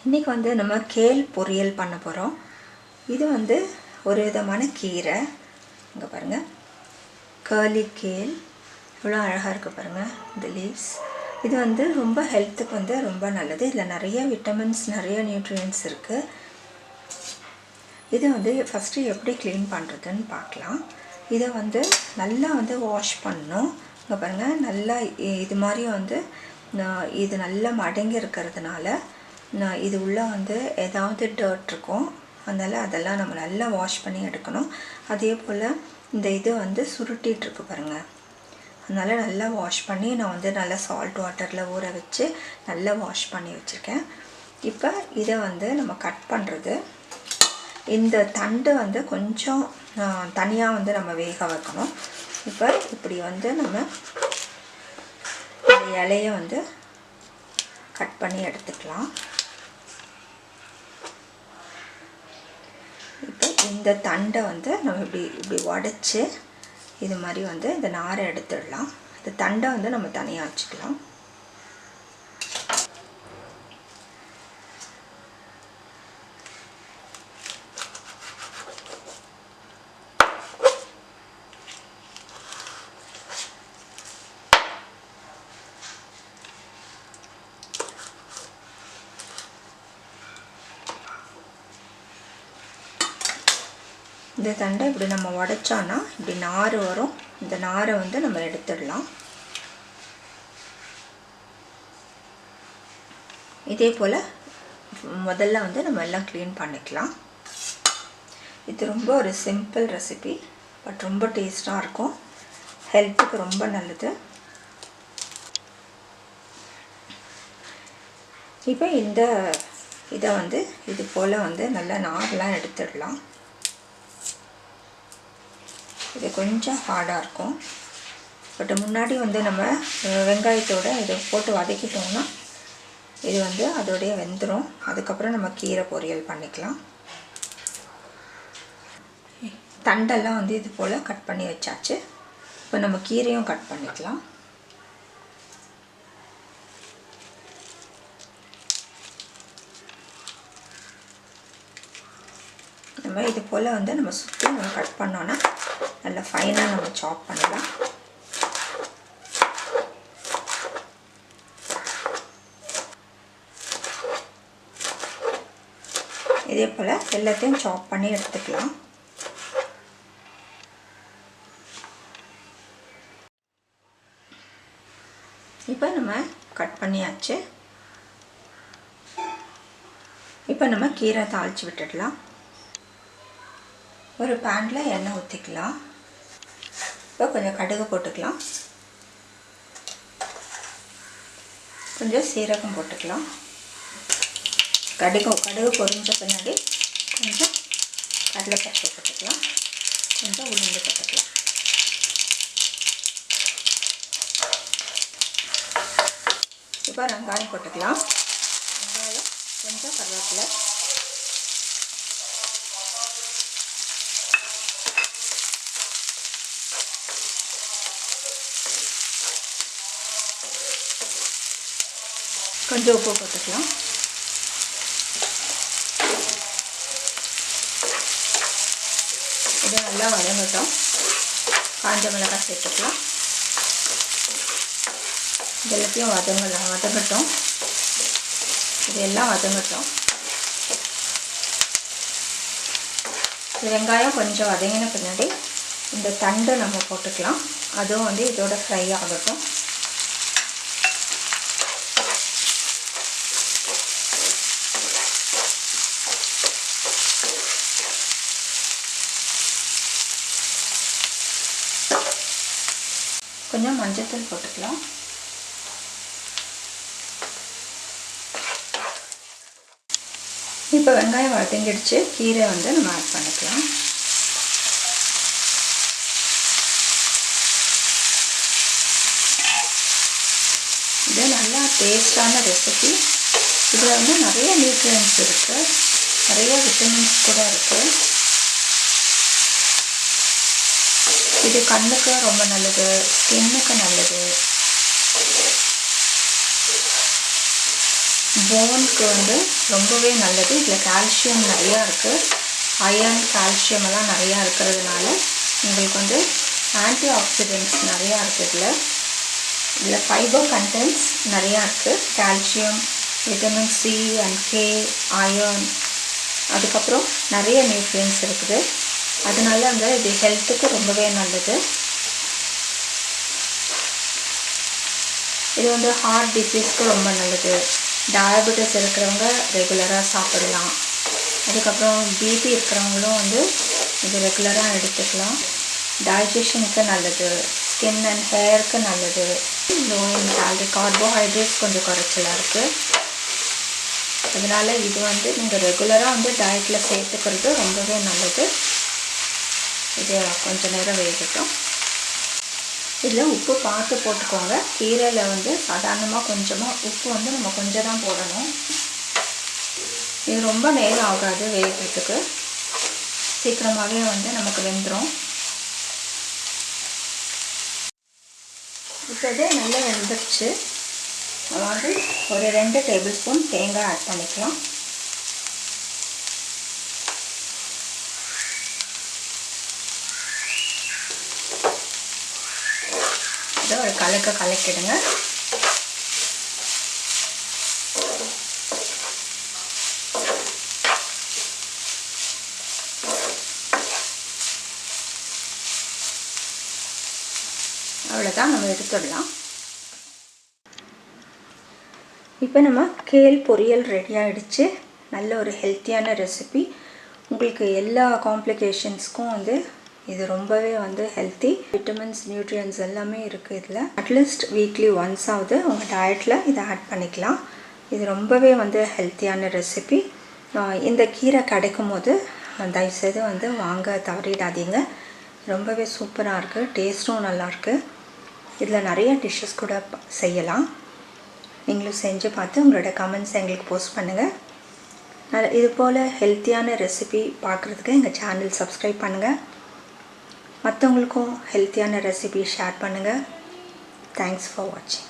இன்றைக்கி வந்து நம்ம கேல் பொரியல் பண்ண போகிறோம். இது வந்து ஒரு விதமான கீரை. இங்கே பாருங்கள், கர்லி கேல் இவ்வளோ அழகாக இருக்குது பாருங்கள். இந்த லீவ்ஸ் இது வந்து ரொம்ப ஹெல்த்துக்கு வந்து ரொம்ப நல்லது. இதில் நிறைய விட்டமின்ஸ், நிறைய நியூட்ரியன்ஸ் இருக்குது. இது வந்து ஃபஸ்ட்டு எப்படி க்ளீன் பண்ணுறதுன்னு பார்க்கலாம். இதை வந்து நல்லா வந்து வாஷ் பண்ணணும். இங்கே பாருங்கள், நல்லா இது மாதிரி வந்து இது நல்லா மடங்கி இருக்கிறதுனால இது உள்ளே வந்து ஏதாவது டர்ட் இருக்கும். அதனால் அதெல்லாம் நம்ம நல்லா வாஷ் பண்ணி எடுக்கணும். அதே போல் இந்த இது வந்து சுருட்டிகிட்ருக்கு பாருங்கள். அதனால் நல்லா வாஷ் பண்ணி நான் வந்து நல்லா சால்ட் வாட்டரில் ஊற வச்சு நல்லா வாஷ் பண்ணி வச்சுருக்கேன். இப்போ இதை வந்து நம்ம கட் பண்ணுறது, இந்த தண்டு வந்து கொஞ்சம் தனியாக வந்து நம்ம வேக வைக்கணும். இப்போ இப்படி வந்து நம்ம இந்த இலையை வந்து கட் பண்ணி எடுத்துக்கலாம். இப்போ இந்த தண்டை வந்து நம்ம இப்படி உடச்சி இது மாதிரி வந்து இந்த நாரை எடுத்துடலாம். இந்த தண்டை வந்து நம்ம தனியாக வச்சுக்கலாம். இந்த தண்டை இப்படி நம்ம உடைச்சோன்னா இப்படி நார் வரும். இந்த நாரை வந்து நம்ம எடுத்துடலாம். இதே போல் முதல்ல வந்து நம்ம எல்லாம் க்ளீன் பண்ணிக்கலாம். இது ரொம்ப ஒரு சிம்பிள் ரெசிபி, பட் ரொம்ப டேஸ்ட்டாக இருக்கும். ஹெல்த்துக்கு ரொம்ப நல்லது. இப்போ இதை வந்து இது போல் வந்து நல்லா நார்லாம் எடுத்துடலாம். இது கொஞ்சம் ஹார்டாக இருக்கும். பட் முன்னாடி வந்து நம்ம வெங்காயத்தோடு இதை போட்டு வதக்கிட்டோம்னா இது வந்து அதோடைய வெந்துடும். அதுக்கப்புறம் நம்ம கீரை பொரியல் பண்ணிக்கலாம். தண்டெல்லாம் வந்து இது போல் கட் பண்ணி வச்சாச்சு. இப்போ நம்ம கீரையும் கட் பண்ணிக்கலாம். நம்ம இது போல் வந்து நம்ம சுற்றி நம்ம கட் பண்ணோன்னா நல்லா ஃபைனாக நம்ம சாப் பண்ணலாம். இதே போல் எல்லாத்தையும் சாப் பண்ணி எடுத்துக்கலாம். இப்போ நம்ம கட் பண்ணியாச்சு. இப்போ நம்ம கீரை தாளித்து விட்டுடலாம். ஒரு பேனில் எண்ணெய் ஊற்றிக்கலாம். இப்போ கொஞ்சம் கடுகு போட்டுக்கலாம். கொஞ்சம் சீரகம் போட்டுக்கலாம். கடுகு பொரிஞ்ச பின்னாடி கொஞ்சம் கடலைப்பருப்பு போட்டுக்கலாம். கொஞ்சம் உளுந்து போட்டுக்கலாம். இப்போ வெங்காயம் போட்டுக்கலாம். வெங்காயம், கொஞ்சம் கருவேப்பிலை, கொஞ்சம் உப்பு போட்டுக்கலாம். இது நல்லா வதங்கட்டும். காஞ்ச மிளகாய் சேர்த்துக்கலாம். இது எல்லாத்தையும் வதங்கட்டும். இது எல்லாம் வதங்கட்டும். வெங்காயம் கொஞ்சம் வதங்கின பின்னாடி இந்த தண்டை நம்ம போட்டுக்கலாம். அதுவும் வந்து இதோட ஃப்ரை ஆகட்டும். கொஞ்சம் மஞ்சத்தூள் போட்டுக்கலாம். இப்போ வெங்காயம் வதங்கிடுச்சு. கீரை வந்து நம்ம ஆட் பண்ணிக்கலாம். இது நல்லா டேஸ்டான ரெசிபி. இதில் வந்து நிறைய நியூட்ரியன்ஸ் இருக்குது, நிறைய விட்டமின்ஸ் கூட இருக்குது. இது கண்ணுக்கு ரொம்ப நல்லது, ஸ்கின்னுக்கு நல்லது. போனுக்கு வந்து ரொம்பவே நல்லது. இதில் கால்சியம் நிறையா இருக்குது. அயர்ன் கால்சியம் எல்லாம் நிறையா இருக்கிறதுனால உங்களுக்கு வந்து ஆன்டிஆக்சிடென்ட்ஸ் நிறையா இருக்குது. இதில் ஃபைபர் கண்டென்ட்ஸ் நிறையா இருக்குது. Calcium, vitamin C and K, iron, அதுக்கப்புறம் நிறைய நியூட்ரியன்ஸ் இருக்குது. அதனால வந்து இது ஹெல்த்துக்கு ரொம்பவே நல்லது. இது வந்து ஹார்ட் டிசீஸ்க்கு ரொம்ப நல்லது. டயபெட்டிஸ் இருக்கிறவங்க ரெகுலராக சாப்பிடலாம். அதுக்கப்புறம் பிபி இருக்கிறவங்களும் வந்து இது ரெகுலராக எடுத்துக்கலாம். டைஜஷனுக்கு நல்லது, ஸ்கின் அண்ட் ஹேருக்கு நல்லது. லோ இன் கேலரி, கார்போஹைட்ரேட்ஸ் கொஞ்சம் குறைச்சலாக இருக்குது. அதனால் இது வந்து நீங்கள் ரெகுலராக வந்து டயட்டில் சேர்த்துக்கிறது ரொம்பவே நல்லது. இது கொஞ்சம் நேரம் வேகட்டும். இதில் உப்பு பார்த்து போட்டுக்கோங்க. கீரையில் வந்து சாதாரணமாக கொஞ்சமாக உப்பு வந்து நம்ம கொஞ்சம் தான் போடணும். இது ரொம்ப நேரம் ஆகாது வேகிறதுக்கு, சீக்கிரமாகவே வந்து நமக்கு வெந்துடும். இப்போ இது நல்லா வெந்துருச்சு. அதாவது ஒரு 2 டேபிள் ஸ்பூன் தேங்காய் ஆட் பண்ணிக்கலாம். இதை ஒரு கலக்கிடுங்க. அவ்வளோதான், நம்ம எடுத்துடலாம். இப்போ நம்ம கேல் பொரியல் ரெடி ஆகிடுச்சு. நல்ல ஒரு ஹெல்த்தியான ரெசிபி. உங்களுக்கு எல்லா காம்ப்ளிகேஷன்ஸ்க்கும் வந்து இது ரொம்பவே வந்து ஹெல்த்தி. விட்டமின்ஸ், நியூட்ரியன்ஸ் எல்லாமே இருக்குது இதில். அட்லீஸ்ட் வீக்லி ஒன்ஸ் ஆகுது உங்கள் டயட்டில் இதை ஆட் பண்ணிக்கலாம். இது ரொம்பவே வந்து ஹெல்த்தியான ரெசிபி. இந்த கீரை கிடைக்கும் போது தயவுசெய்து வந்து வாங்க தவறிடாதீங்க. ரொம்பவே சூப்பராக இருக்குது, டேஸ்ட்டும் நல்லாயிருக்கு. இதில் நிறைய டிஷ்ஷஸ் கூட செய்யலாம். நீங்களும் செஞ்சு பார்த்து உங்களோட கமெண்ட்ஸ் எங்களுக்கு போஸ்ட் பண்ணுங்கள். இது போல் ஹெல்த்தியான ரெசிபி பார்க்குறதுக்கு எங்கள் சேனல் சப்ஸ்கிரைப் பண்ணுங்கள். மற்றவங்களுக்கும் ஹெல்த்தியான ரெசிபி ஷேர் பண்ணுங்கள். தேங்க்ஸ் ஃபார் வாட்சிங்.